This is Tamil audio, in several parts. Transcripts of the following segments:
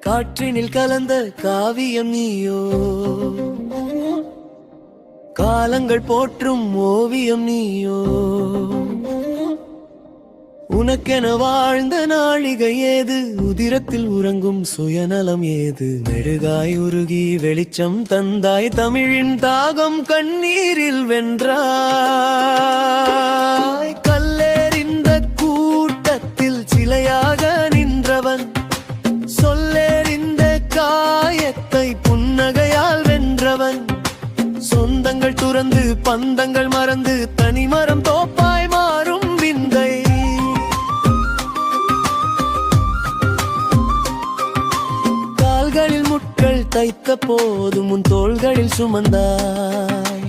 காற்றினில் கலந்த காவியம் நீயோ, காலங்கள் போற்றும் ஓவியம் நீயோ. உனக்கென வாழ்ந்த நாழிகை ஏது, உதிரத்தில் உறங்கும் சுயநலம் ஏது. மெழுகாய் உருகி வெளிச்சம் தந்தாய், தமிழின் தாகம் கண்ணீரில் வென்றாய். கல்லேறிந்த கூட்டத்தில் சிலையாக நின்றவன், சொல்லெறிந்த காயத்தை புன்னகையால் வென்றவன். சொந்தங்கள் துறந்து பந்தங்கள் மறந்து தனிமரம் தோப்பாய் மாறும் விந்தை. கால்களில் முட்கள் தைத்த போதும் உன் தோள்களில் சுமந்தாய்.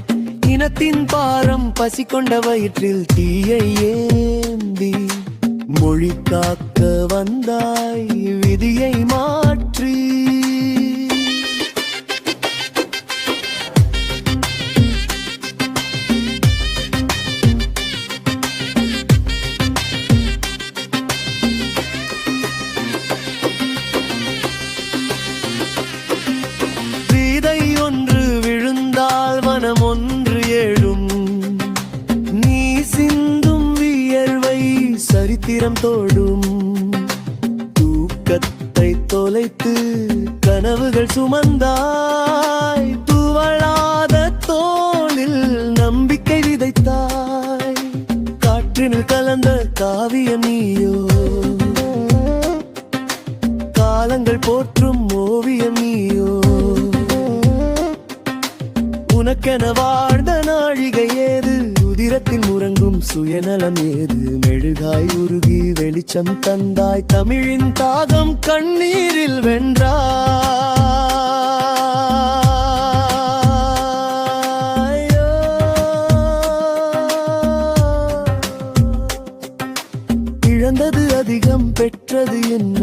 இனத்தின் பாரம் பசி கொண்ட வயிற்றில் தீயை ஏந்தி மொழி காக்க வந்தாய் விதியை மாற்றி. விதை ஒன்று விழுந்தால் வனம் ஒன்று எழும். நீ சிந்தும் வியர்வை சரித்திரம் தோடும். தூக்கத்தை தொலைத்து கனவுகள் சுமந்தாய். துவளாத தோளில் நம்பிக்கை விதைத்தாய். காற்றினில் கலந்த காவியம் நீயோ, காலங்கள் போற்றும் ஓவியம் நீயோ. உனக்கென வாழ்ந்த நாழிகை ஏது, உதிரத்தில் முறங்கும் சுயநலம் ஏது. மெழுகாய் உருகி வெளிச்சம் தந்தாய், தமிழின் தாகம் கண்ணீரில் வென்றாய். இழந்தது அதிகம் பெற்றது என்ன,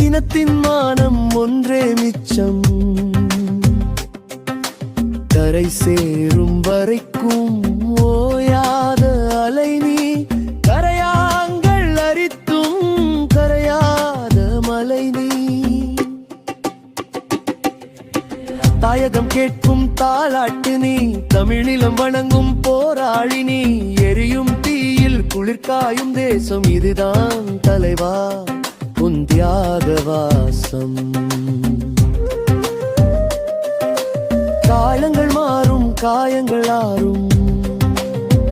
இனத்தின் மானம் ஒன்றே மிச்சம். கரை சேரும் வரைக்கும் ஓயாத அலை நீ, கரையாங்கள் அரித்தும் கரையாத மலை நீ. தாயகம் கேட்கும் தாலாட்டு நீ, தமிழிலம் வணங்கும் போராளி நீ. எரியும் தீயில் குளிர்காயும் தேசம் இதுதான் தலைவா உன் தியாகவாசம். காலங்கள் மாறும் காயங்கள் ஆறும்,